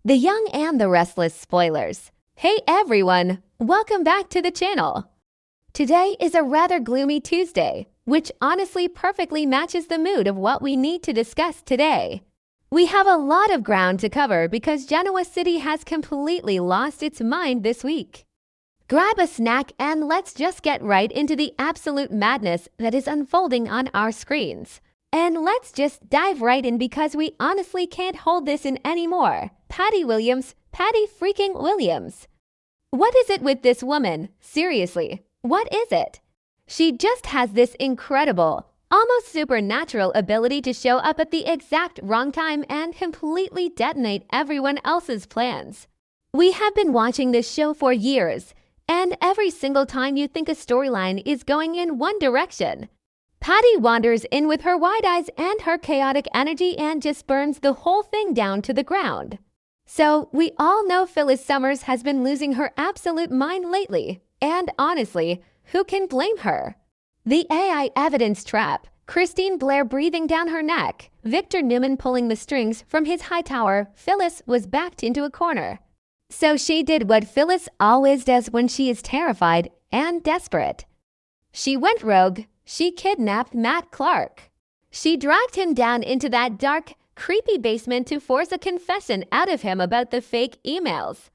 The Young and the Restless spoilers. Hey everyone, welcome back to the channel. Today is a rather gloomy Tuesday, which honestly perfectly matches the mood of what we need to discuss today. We have a lot of ground to cover because Genoa City has completely lost its mind this week. Grab a snack and let's just get right into the absolute madness that is unfolding on our screens. And let's just dive right in because we honestly can't hold this in anymore. Patty freaking Williams. What is it with this woman? Seriously, what is it? She just has this incredible, almost supernatural ability to show up at the exact wrong time and completely detonate everyone else's plans. We have been watching this show for years, and every single time you think a storyline is going in one direction, Patty wanders in with her wide eyes and her chaotic energy and just burns the whole thing down to the ground. So, we all know Phyllis Summers has been losing her absolute mind lately, and honestly, who can blame her? The AI evidence trap, Christine Blair breathing down her neck, Victor Newman pulling the strings from his high tower, Phyllis was backed into a corner. So she did what Phyllis always does when she is terrified and desperate. She went rogue. She kidnapped Matt Clark. She dragged him down into that dark, creepy basement to force a confession out of him about the fake emails.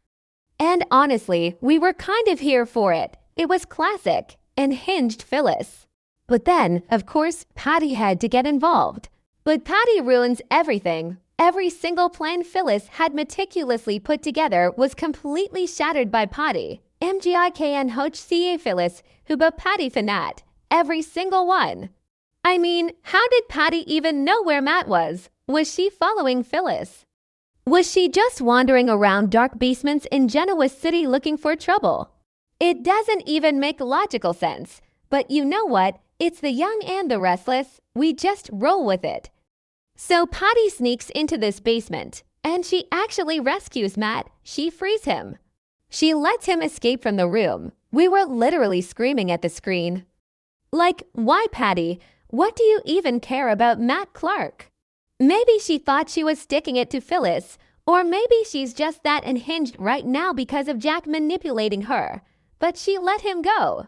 And honestly, we were kind of here for it. It was classic and hinged Phyllis. But then, of course, Patty had to get involved. But Patty ruins everything. Every single plan Phyllis had meticulously put together was completely shattered by Patty. MGIKN Hoch CA Phyllis, who but Patty Fanat. Every single one. I mean, how did Patty even know where Matt was? Was she following Phyllis? Was she just wandering around dark basements in Genoa City looking for trouble? It doesn't even make logical sense. But you know what? It's the Young and the Restless. We just roll with it. So Patty sneaks into this basement, and she actually rescues Matt. She frees him. She lets him escape from the room. We were literally screaming at the screen. Like, why, Patty? What do you even care about Matt Clark? Maybe she thought she was sticking it to Phyllis, or maybe she's just that unhinged right now because of Jack manipulating her. But she let him go.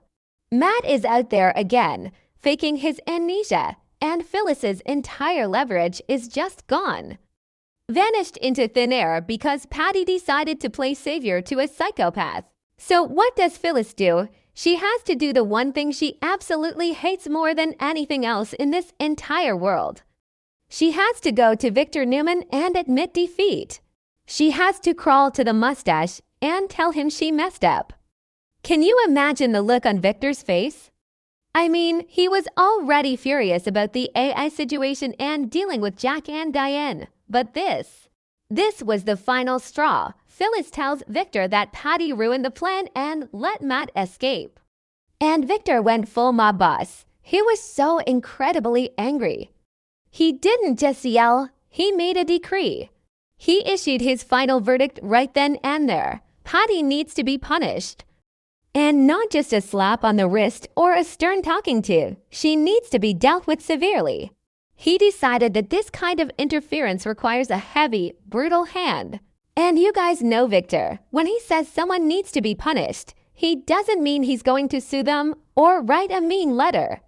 Matt is out there again, faking his amnesia, and Phyllis's entire leverage is just gone. Vanished into thin air because Patty decided to play savior to a psychopath. So what does Phyllis do? She has to do the one thing she absolutely hates more than anything else in this entire world. She has to go to Victor Newman and admit defeat. She has to crawl to the mustache and tell him she messed up. Can you imagine the look on Victor's face? I mean, he was already furious about the AI situation and dealing with Jack and Diane. But this was the final straw. Phyllis tells Victor that Patty ruined the plan and let Matt escape. And Victor went full mob boss. He was so incredibly angry. He didn't just yell, he made a decree. He issued his final verdict right then and there. Patty needs to be punished. And not just a slap on the wrist or a stern talking to. She needs to be dealt with severely. He decided that this kind of interference requires a heavy, brutal hand. And you guys know Victor. When he says someone needs to be punished, he doesn't mean he's going to sue them or write a mean letter.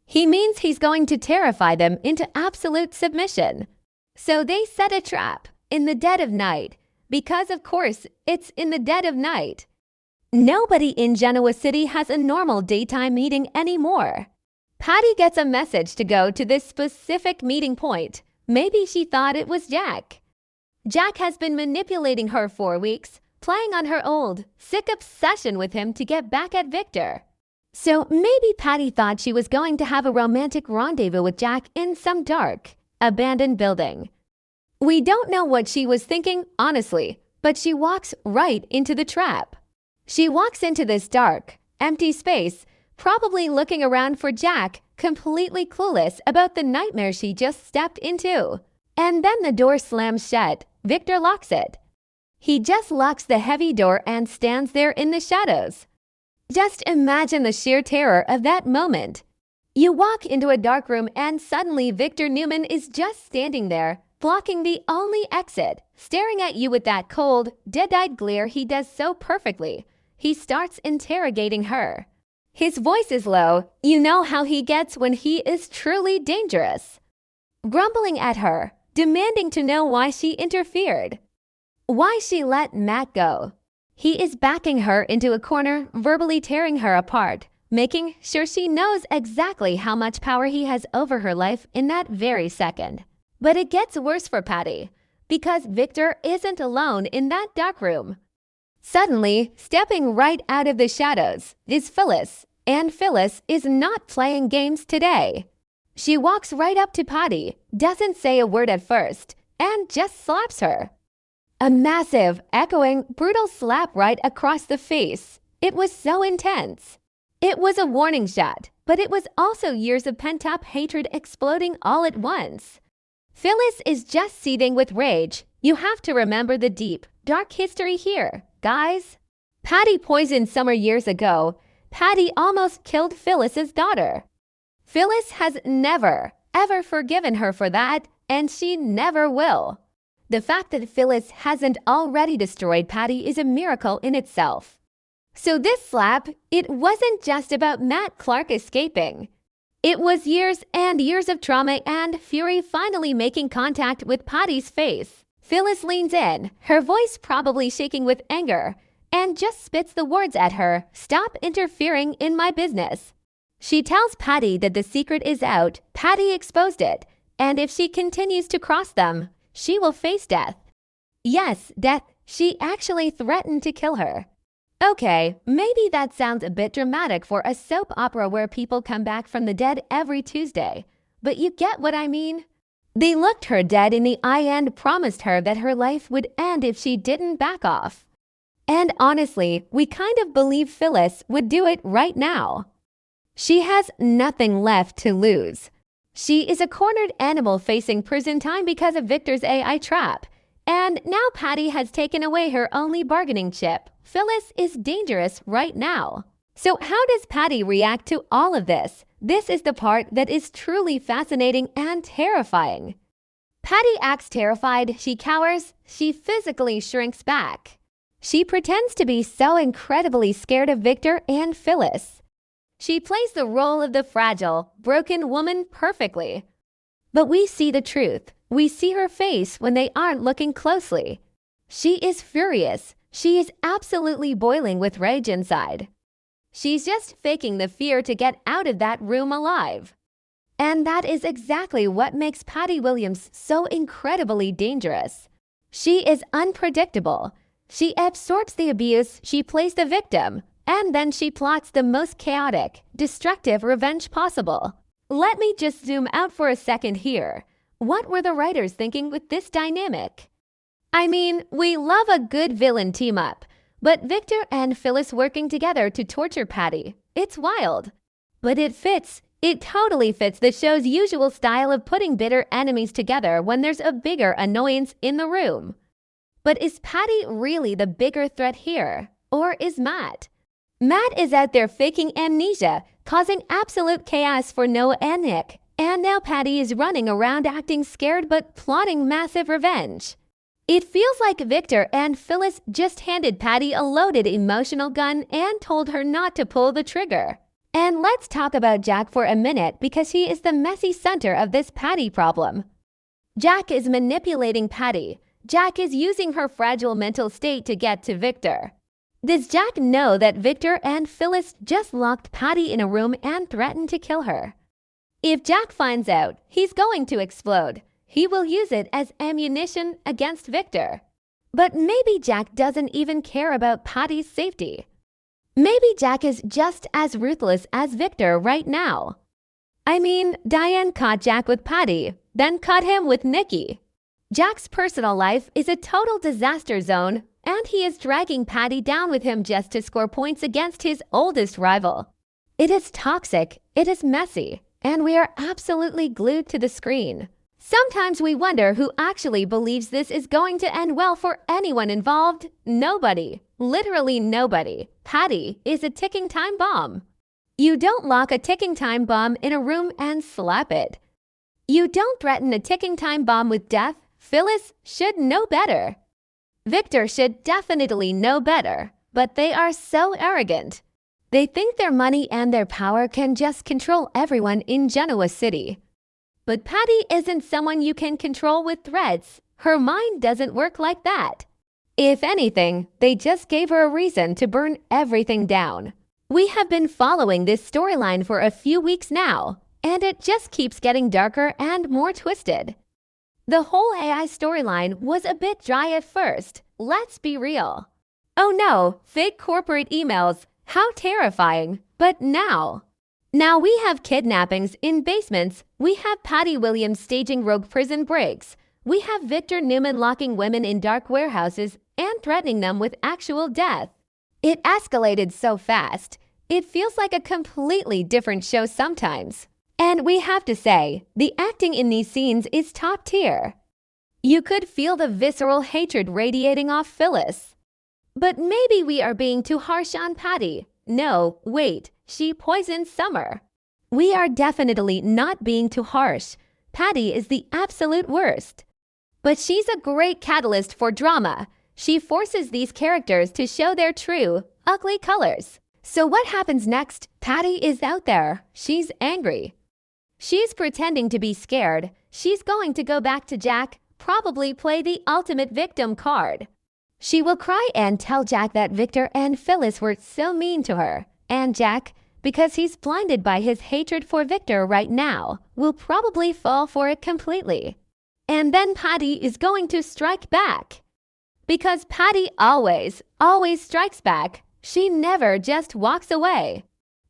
He means he's going to terrify them into absolute submission. So they set a trap in the dead of night, because of course it's in the dead of night. Nobody in Genoa City has a normal daytime meeting anymore. Patty gets a message to go to this specific meeting point. Maybe she thought it was Jack. Jack has been manipulating her for weeks, playing on her old, sick obsession with him to get back at Victor. So maybe Patty thought she was going to have a romantic rendezvous with Jack in some dark, abandoned building. We don't know what she was thinking, honestly, but she walks right into the trap. She walks into this dark, empty space, probably looking around for Jack, completely clueless about the nightmare she just stepped into. And then the door slams shut. Victor locks it. He just locks the heavy door and stands there in the shadows. Just imagine the sheer terror of that moment. You walk into a dark room and suddenly Victor Newman is just standing there, blocking the only exit, staring at you with that cold, dead-eyed glare he does so perfectly. He starts interrogating her. His voice is low. You know how he gets when he is truly dangerous. Grumbling at her, demanding to know why she interfered. Why she let Matt go. He is backing her into a corner, verbally tearing her apart, making sure she knows exactly how much power he has over her life in that very second. But it gets worse for Patty, because Victor isn't alone in that dark room. Suddenly, stepping right out of the shadows, is Phyllis, and Phyllis is not playing games today. She walks right up to Patty, doesn't say a word at first, and just slaps her. A massive, echoing, brutal slap right across the face. It was so intense. It was a warning shot, but it was also years of pent-up hatred exploding all at once. Phyllis is just seething with rage. You have to remember the deep, dark history here, guys. Patty poisoned Summer years ago. Patty almost killed Phyllis's daughter. Phyllis has never, ever forgiven her for that, and she never will. The fact that Phyllis hasn't already destroyed Patty is a miracle in itself. So this slap, it wasn't just about Matt Clark escaping. It was years and years of trauma and fury finally making contact with Patty's face. Phyllis leans in, her voice probably shaking with anger, and just spits the words at her, "Stop interfering in my business." She tells Patty that the secret is out, Patty exposed it, and if she continues to cross them, she will face death. Yes, death. She actually threatened to kill her. Okay, maybe that sounds a bit dramatic for a soap opera where people come back from the dead every Tuesday, but you get what I mean? They looked her dead in the eye and promised her that her life would end if she didn't back off. And honestly, we kind of believe Phyllis would do it right now. She has nothing left to lose. She is a cornered animal facing prison time because of Victor's AI trap. And now Patty has taken away her only bargaining chip. Phyllis is dangerous right now. So how does Patty react to all of this? This is the part that is truly fascinating and terrifying. Patty acts terrified, she cowers, she physically shrinks back. She pretends to be so incredibly scared of Victor and Phyllis. She plays the role of the fragile, broken woman perfectly. But we see the truth. We see her face when they aren't looking closely. She is furious. She is absolutely boiling with rage inside. She's just faking the fear to get out of that room alive. And that is exactly what makes Patty Williams so incredibly dangerous. She is unpredictable. She absorbs the abuse, she plays the victim, and then she plots the most chaotic, destructive revenge possible. Let me just zoom out for a second here. What were the writers thinking with this dynamic? I mean, we love a good villain team-up, but Victor and Phyllis working together to torture Patty, it's wild. But it fits. It totally fits the show's usual style of putting bitter enemies together when there's a bigger annoyance in the room. But is Patty really the bigger threat here? Or is Matt? Matt is out there faking amnesia, causing absolute chaos for Noah and Nick. And now Patty is running around acting scared but plotting massive revenge. It feels like Victor and Phyllis just handed Patty a loaded emotional gun and told her not to pull the trigger. And let's talk about Jack for a minute because he is the messy center of this Patty problem. Jack is manipulating Patty. Jack is using her fragile mental state to get to Victor. Does Jack know that Victor and Phyllis just locked Patty in a room and threatened to kill her? If Jack finds out, he's going to explode. He will use it as ammunition against Victor. But maybe Jack doesn't even care about Patty's safety. Maybe Jack is just as ruthless as Victor right now. I mean, Diane caught Jack with Patty, then caught him with Nikki. Jack's personal life is a total disaster zone, and he is dragging Patty down with him just to score points against his oldest rival. It is toxic, it is messy, and we are absolutely glued to the screen. Sometimes we wonder who actually believes this is going to end well for anyone involved. Nobody. Literally nobody. Patty is a ticking time bomb. You don't lock a ticking time bomb in a room and slap it. You don't threaten a ticking time bomb with death, Phyllis should know better. Victor should definitely know better, but they are so arrogant. They think their money and their power can just control everyone in Genoa City. But Patty isn't someone you can control with threats. Her mind doesn't work like that. If anything, they just gave her a reason to burn everything down. We have been following this storyline for a few weeks now, and it just keeps getting darker and more twisted. The whole AI storyline was a bit dry at first, let's be real. Oh no, fake corporate emails, how terrifying. But now we have kidnappings in basements, we have Patty Williams staging rogue prison breaks, we have Victor Newman locking women in dark warehouses and threatening them with actual death. It escalated so fast, it feels like a completely different show sometimes. And we have to say, the acting in these scenes is top tier. You could feel the visceral hatred radiating off Phyllis. But maybe we are being too harsh on Patty. No, wait, she poisoned Summer. We are definitely not being too harsh. Patty is the absolute worst. But she's a great catalyst for drama. She forces these characters to show their true, ugly colors. So what happens next? Patty is out there. She's angry. She's pretending to be scared. She's going to go back to Jack, probably play the ultimate victim card. She will cry and tell Jack that Victor and Phyllis were so mean to her. And Jack, because he's blinded by his hatred for Victor right now, will probably fall for it completely. And then Patty is going to strike back. Because Patty always strikes back. She never just walks away.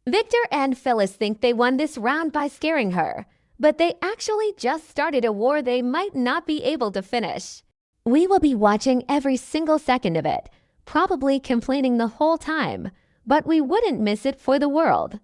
Victor and Phyllis think they won this round by scaring her, but they actually just started a war they might not be able to finish. We will be watching every single second of it, probably complaining the whole time, but we wouldn't miss it for the world.